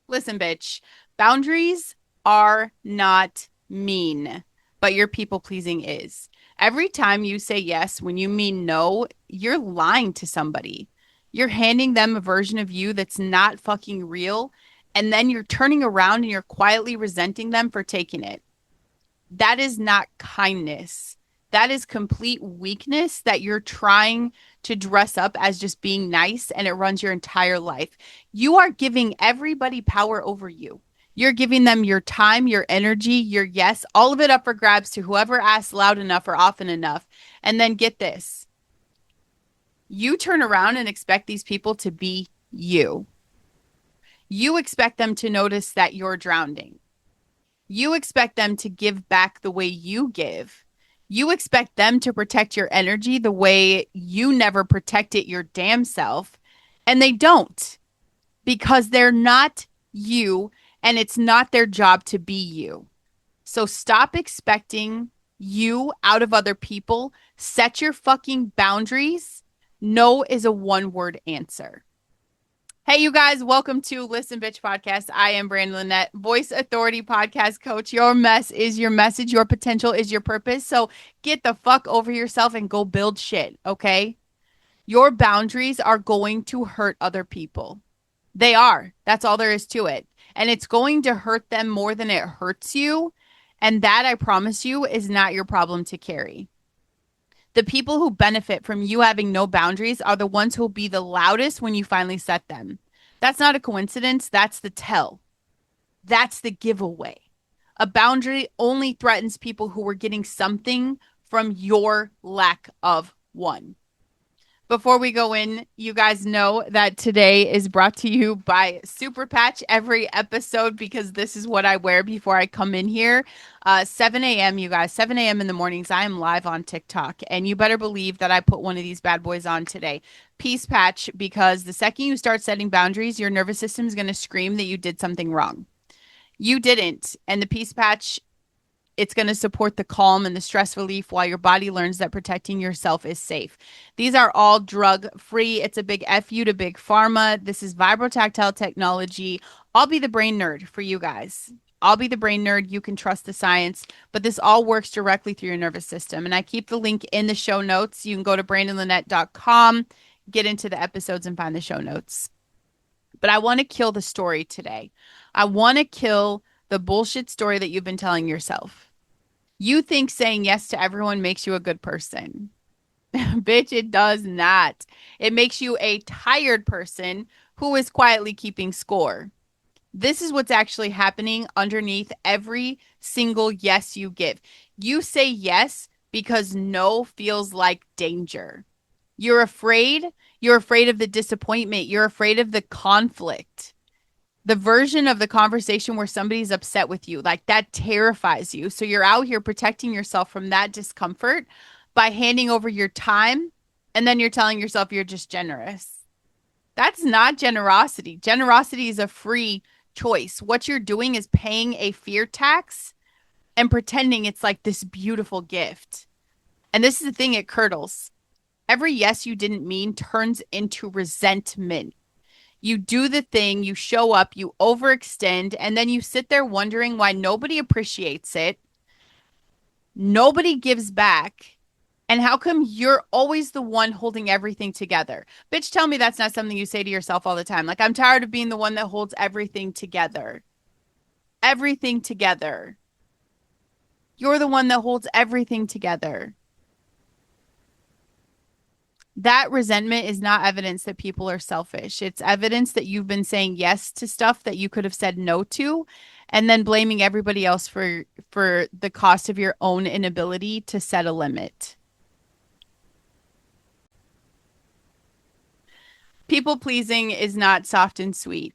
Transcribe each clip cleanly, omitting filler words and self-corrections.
Listen, bitch, boundaries are not mean, but your people pleasing is. Every time you say yes when you mean no, you're lying to somebody. You're handing them a version of you that's not fucking real, and then you're turning around and you're quietly resenting them for taking it. That is not kindness. That is complete weakness that you're trying to dress up as just being nice and it runs your entire life. You are giving everybody power over you. You're giving them your time, your energy, your yes, all of it up for grabs to whoever asks loud enough or often enough. And then get this, you turn around and expect these people to be you. You expect them to notice that you're drowning. You expect them to give back the way you give. You expect them to protect your energy the way you never protect it your damn self. And they don't because they're not you and it's not their job to be you. So stop expecting you out of other people. Set your fucking boundaries. No is a one word answer. Hey, you guys, welcome to Listen Bitch Podcast. I am Brandon Lynette, voice authority podcast coach. Your mess is your message. Your potential is your purpose. So get the fuck over yourself and go build shit, okay? Your boundaries are going to hurt other people. They are. That's all there is to it. And it's going to hurt them more than it hurts you. And that, I promise you, is not your problem to carry. The people who benefit from you having no boundaries are the ones who will be the loudest when you finally set them. That's not a coincidence. That's the tell. That's the giveaway. A boundary only threatens people who are getting something from your lack of one. Before we go in, you guys know that today is brought to you by Super Patch every episode because this is what I wear before I come in here. 7 a.m., you guys, 7 a.m. in the mornings, I am live on TikTok. And you better believe that I put one of these bad boys on today. Peace Patch, because the second you start setting boundaries, your nervous system is going to scream that you did something wrong. You didn't. And the Peace Patch, it's going to support the calm and the stress relief while your body learns that protecting yourself is safe. These are all drug free. It's a big FU to big pharma. This is vibrotactile technology. I'll be the brain nerd for you guys. I'll be the brain nerd. You can trust the science, but this all works directly through your nervous system. And I keep the link in the show notes. You can go to brandonlynette.com, get into the episodes and find the show notes. But I want to kill the story today. I want to kill the bullshit story that you've been telling yourself. You think saying yes to everyone makes you a good person. Bitch, it does not. It makes you a tired person who is quietly keeping score. This is what's actually happening underneath every single yes you give. You say yes because no feels like danger. You're afraid. You're afraid of the disappointment. You're afraid of the conflict, the version of the conversation where somebody's upset with you, like that terrifies you. So you're out here protecting yourself from that discomfort by handing over your time. And then you're telling yourself you're just generous. That's not generosity. Generosity is a free choice. What you're doing is paying a fear tax and pretending it's like this beautiful gift. And this is the thing, it curdles. Every yes you didn't mean turns into resentment. You do the thing, you show up, you overextend, and then you sit there wondering why nobody appreciates it. Nobody gives back. And how come you're always the one holding everything together? Bitch, tell me that's not something you say to yourself all the time. Like, I'm tired of being the one that holds everything together. Everything together. You're the one that holds everything together. That resentment is not evidence that people are selfish. It's evidence that you've been saying yes to stuff that you could have said no to, and then blaming everybody else for the cost of your own inability to set a limit. People pleasing is not soft and sweet.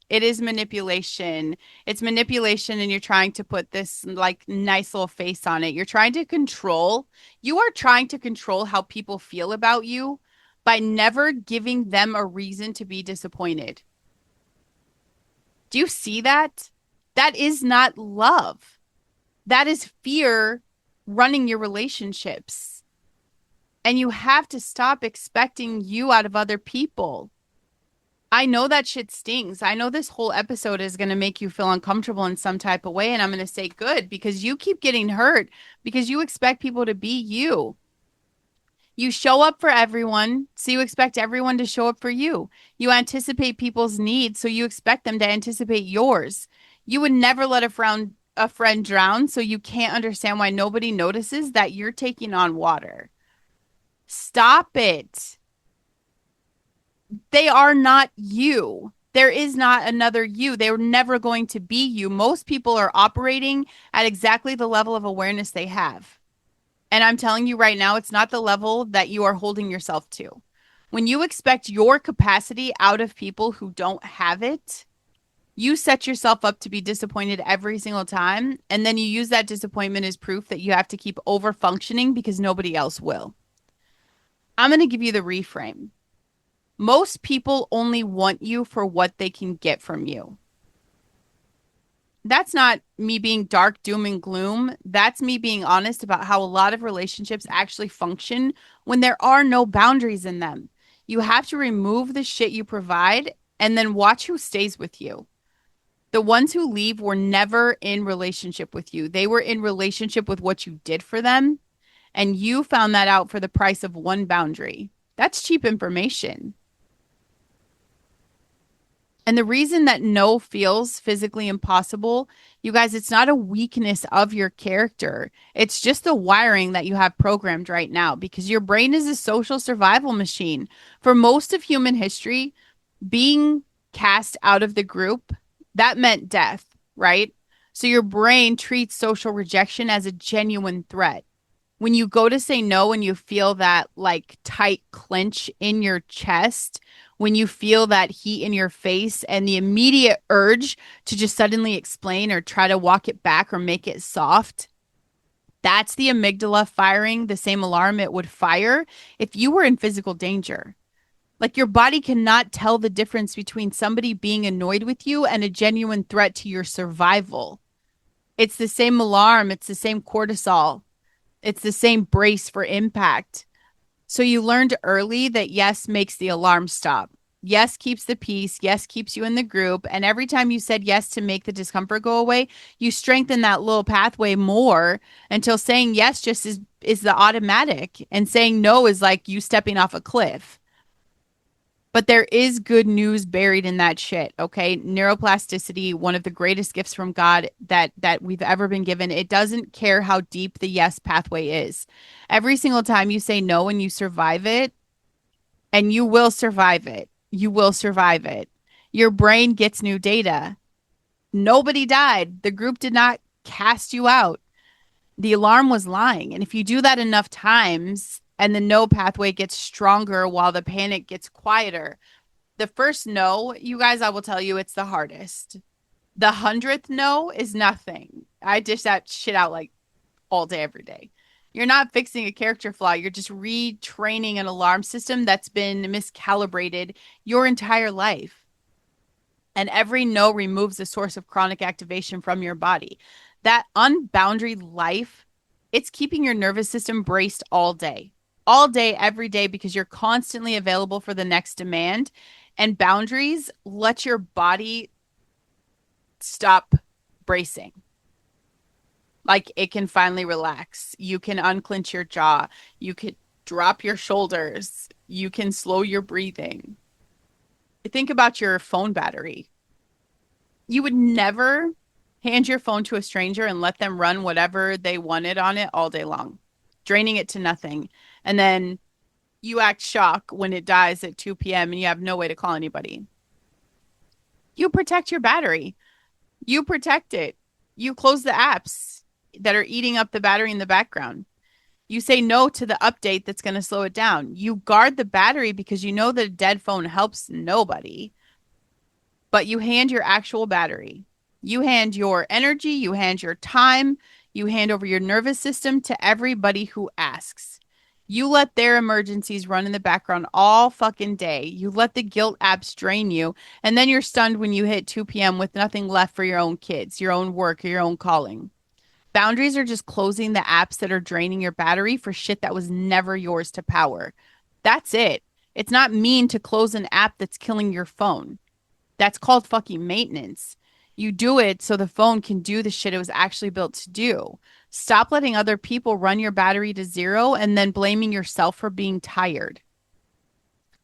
It is manipulation. It's manipulation, and you're trying to put this like nice little face on it. You're trying to control. You are trying to control how people feel about you by never giving them a reason to be disappointed. Do you see that? That is not love. That is fear running your relationships. And you have to stop expecting you out of other people. I know that shit stings. I know this whole episode is going to make you feel uncomfortable in some type of way. And I'm going to say good because you keep getting hurt because you expect people to be you. You show up for everyone, so you expect everyone to show up for you. You anticipate people's needs, so you expect them to anticipate yours. You would never let a friend drown, so you can't understand why nobody notices that you're taking on water. Stop it. They are not you. There is not another you. They're never going to be you. Most people are operating at exactly the level of awareness they have. And I'm telling you right now, it's not the level that you are holding yourself to. When you expect your capacity out of people who don't have it, you set yourself up to be disappointed every single time. And then you use that disappointment as proof that you have to keep over functioning because nobody else will. I'm going to give you the reframe. Most people only want you for what they can get from you. That's not me being dark, doom, and gloom. That's me being honest about how a lot of relationships actually function when there are no boundaries in them. You have to remove the shit you provide and then watch who stays with you. The ones who leave were never in relationship with you. They were in relationship with what you did for them, and you found that out for the price of one boundary. That's cheap information. And the reason that no feels physically impossible, you guys, it's not a weakness of your character. It's just the wiring that you have programmed right now because your brain is a social survival machine. For most of human history, being cast out of the group, that meant death, right? So your brain treats social rejection as a genuine threat. When you go to say no and you feel that like tight clench in your chest, when you feel that heat in your face and the immediate urge to just suddenly explain or try to walk it back or make it soft, that's the amygdala firing the same alarm it would fire if you were in physical danger. Like your body cannot tell the difference between somebody being annoyed with you and a genuine threat to your survival. It's the same alarm, it's the same cortisol, it's the same brace for impact. So you learned early that yes makes the alarm stop. Yes keeps the peace. Yes keeps you in the group. And every time you said yes to make the discomfort go away, you strengthen that little pathway more until saying yes just is the automatic. And saying no is like you stepping off a cliff. But there is good news buried in that shit, okay? Neuroplasticity, one of the greatest gifts from God that we've ever been given. It doesn't care how deep the yes pathway is. Every single time you say no and you survive it, and you will survive it. You will survive it. Your brain gets new data. Nobody died. The group did not cast you out. The alarm was lying. And if you do that enough times and the no pathway gets stronger while the panic gets quieter, the first no, you guys, I will tell you, it's the hardest. The 100th no is nothing. I dish that shit out like all day, every day. You're not fixing a character flaw. You're just retraining an alarm system that's been miscalibrated your entire life. And every no removes a source of chronic activation from your body. That unboundaried life, it's keeping your nervous system braced all day, every day, because you're constantly available for the next demand. And boundaries let your body stop bracing. Like it can finally relax. You can unclench your jaw. You could drop your shoulders. You can slow your breathing. Think about your phone battery. You would never hand your phone to a stranger and let them run whatever they wanted on it all day long, draining it to nothing. And then you act shocked when it dies at 2 p.m. and you have no way to call anybody. You protect your battery. You protect it. You close the apps that are eating up the battery in the background. You say no to the update that's going to slow it down. You guard the battery because you know that a dead phone helps nobody, but you hand your actual battery. You hand your energy, you hand your time, you hand over your nervous system to everybody who asks. You let their emergencies run in the background all fucking day. You let the guilt apps drain you, and then you're stunned when you hit 2 p.m. with nothing left for your own kids, your own work, or your own calling. Boundaries are just closing the apps that are draining your battery for shit that was never yours to power. That's it. It's not mean to close an app that's killing your phone. That's called fucking maintenance. You do it so the phone can do the shit it was actually built to do. Stop letting other people run your battery to zero and then blaming yourself for being tired.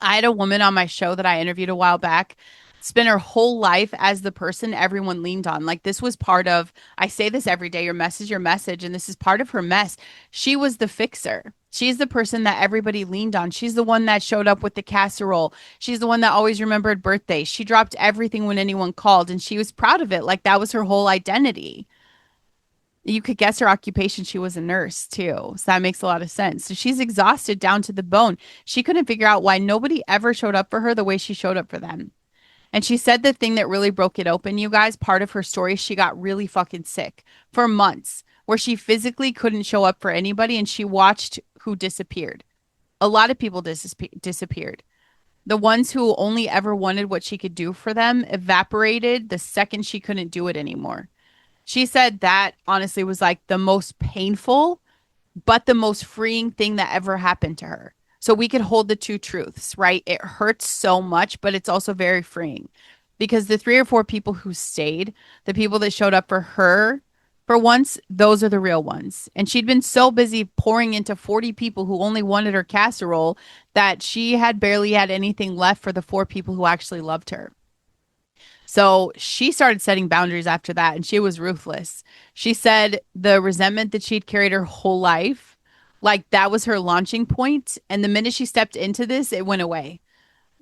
I had a woman on my show that I interviewed a while back spend her whole life as the person everyone leaned on. Like this was part of, I say this every day, your message, and this is part of her mess. She was the fixer. She's the person that everybody leaned on. She's the one that showed up with the casserole. She's the one that always remembered birthdays. She dropped everything when anyone called, and she was proud of it. Like that was her whole identity. You could guess her occupation. She was a nurse too. So that makes a lot of sense. So she's exhausted down to the bone. She couldn't figure out why nobody ever showed up for her the way she showed up for them. And she said the thing that really broke it open, you guys, part of her story, she got really fucking sick for months where she physically couldn't show up for anybody and she watched who disappeared. A lot of people disappeared. The ones who only ever wanted what she could do for them evaporated the second she couldn't do it anymore. She said that honestly was like the most painful, but the most freeing thing that ever happened to her. So we could hold the two truths, right? It hurts so much, but it's also very freeing because the three or four people who stayed, the people that showed up for her for once, those are the real ones. And she'd been so busy pouring into 40 people who only wanted her casserole that she had barely had anything left for the four people who actually loved her. So she started setting boundaries after that, and she was ruthless. She said the resentment that she'd carried her whole life, like that was her launching point. And the minute she stepped into this, it went away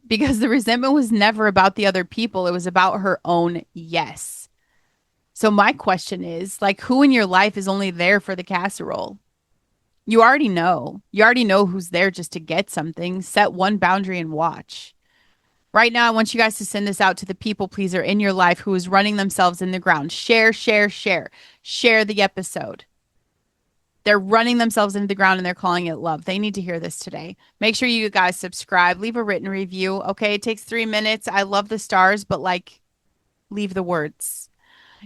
because the resentment was never about the other people. It was about her own yes. So my question is, like, who in your life is only there for the casserole? You already know. You already know who's there just to get something. Set one boundary and watch. Right now, I want you guys to send this out to the people pleaser in your life who is running themselves in the ground. Share, share, share. Share the episode. They're running themselves into the ground and they're calling it love. They need to hear this today. Make sure you guys subscribe. Leave a written review. Okay, it takes 3 minutes. I love the stars, but like, leave the words.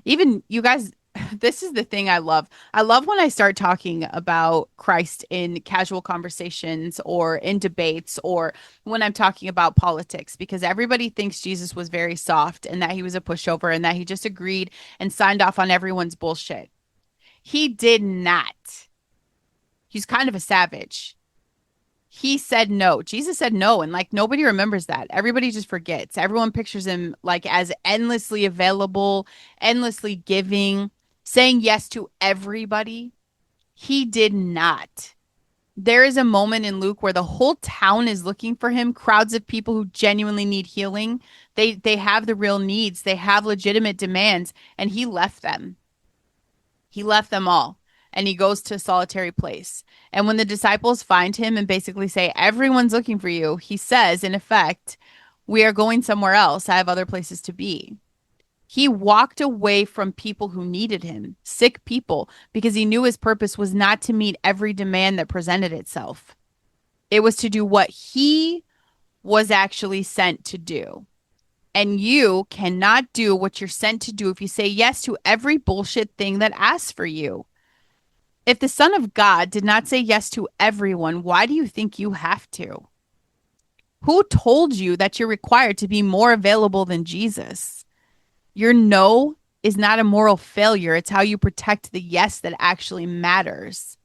Even you guys, this is the thing I love. I love when I start talking about Christ in casual conversations or in debates or when I'm talking about politics because everybody thinks Jesus was very soft and that he was a pushover and that he just agreed and signed off on everyone's bullshit. He did not. He's kind of a savage. He said no. Jesus said no. And like nobody remembers that. Everybody just forgets. Everyone pictures him like as endlessly available, endlessly giving, saying yes to everybody. He did not. There is a moment in Luke where the whole town is looking for him, crowds of people who genuinely need healing. They have the real needs. They have legitimate demands, and he left them. He left them all. And he goes to a solitary place. And when the disciples find him and basically say, everyone's looking for you, he says, in effect, we are going somewhere else. I have other places to be. He walked away from people who needed him, sick people, because he knew his purpose was not to meet every demand that presented itself. It was to do what he was actually sent to do. And you cannot do what you're sent to do if you say yes to every bullshit thing that asks for you. If the Son of God did not say yes to everyone, why do you think you have to? Who told you that you're required to be more available than Jesus? Your no is not a moral failure. It's how you protect the yes that actually matters.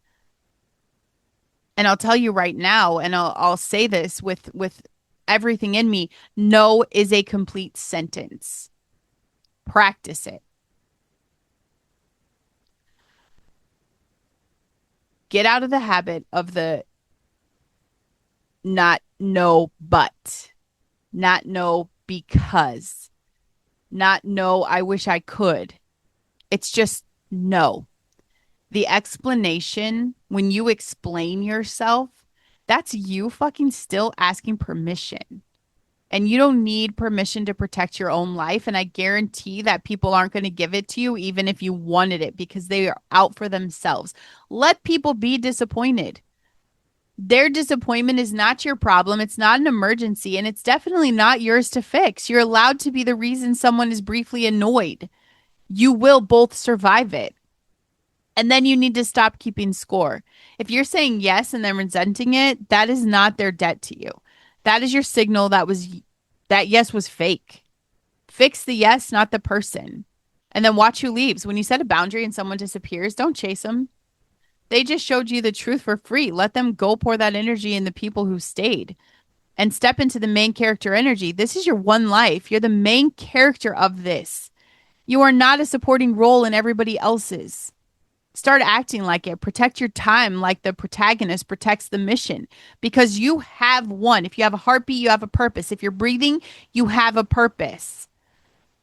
And I'll tell you right now, and I'll say this with everything in me, no is a complete sentence. Practice it. Get out of the habit of the not no, but not no because, not no, I wish I could. It's just no. The explanation, when you explain yourself, that's you fucking still asking permission. And you don't need permission to protect your own life. And I guarantee that people aren't going to give it to you, even if you wanted it, because they are out for themselves. Let people be disappointed. Their disappointment is not your problem. It's not an emergency. And it's definitely not yours to fix. You're allowed to be the reason someone is briefly annoyed. You will both survive it. And then you need to stop keeping score. If you're saying yes and then resenting it, that is not their debt to you. That is your signal that yes was fake. Fix the yes, not the person. And then watch who leaves. When you set a boundary and someone disappears, don't chase them. They just showed you the truth for free. Let them go pour that energy in the people who stayed and step into the main character energy. This is your one life. You're the main character of this. You are not a supporting role in everybody else's. Start acting like it. Protect your time like the protagonist protects the mission because you have one. If you have a heartbeat, you have a purpose. If you're breathing, you have a purpose.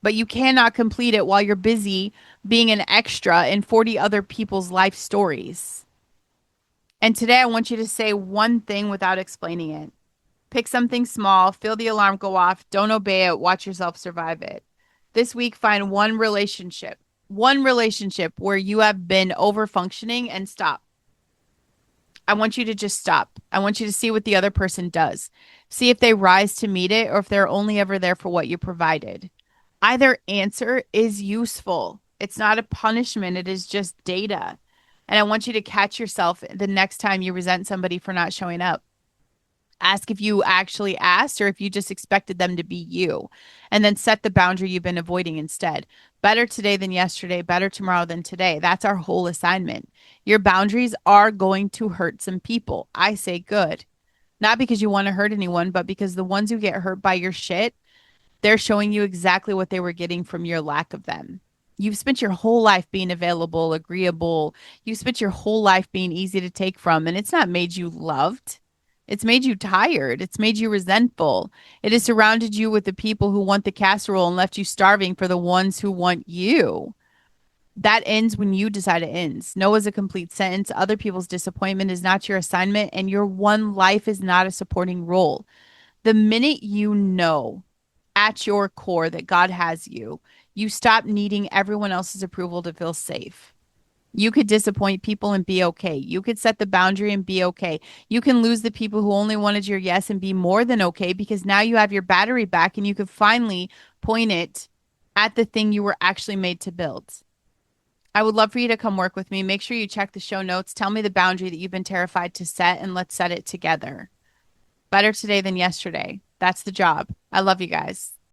But you cannot complete it while you're busy being an extra in 40 other people's life stories. And today I want you to say one thing without explaining it. Pick something small, feel the alarm go off, don't obey it, watch yourself survive it. This week, find one relationship where you have been over functioning and stop. I want you to just stop. I want you to see what the other person does. See if they rise to meet it or if they're only ever there for what you provided. Either answer is useful. It's not a punishment, it is just data. And I want you to catch yourself the next time you resent somebody for not showing up. Ask if you actually asked or if you just expected them to be you. And then set the boundary you've been avoiding instead. Better today than yesterday, better tomorrow than today. That's our whole assignment. Your boundaries are going to hurt some people. I say good. Not because you want to hurt anyone, but because the ones who get hurt by your shit, they're showing you exactly what they were getting from your lack of them. You've spent your whole life being available, agreeable. You've spent your whole life being easy to take from, and it's not made you loved. It's made you tired. It's made you resentful. It has surrounded you with the people who want the casserole and left you starving for the ones who want you. That ends when you decide it ends. No is a complete sentence. Other people's disappointment is not your assignment, and your one life is not a supporting role. The minute you know at your core that God has you, you stop needing everyone else's approval to feel safe. You could disappoint people and be okay. You could set the boundary and be okay. You can lose the people who only wanted your yes and be more than okay because now you have your battery back and you can finally point it at the thing you were actually made to build. I would love for you to come work with me. Make sure you check the show notes. Tell me the boundary that you've been terrified to set and let's set it together. Better today than yesterday. That's the job. I love you guys.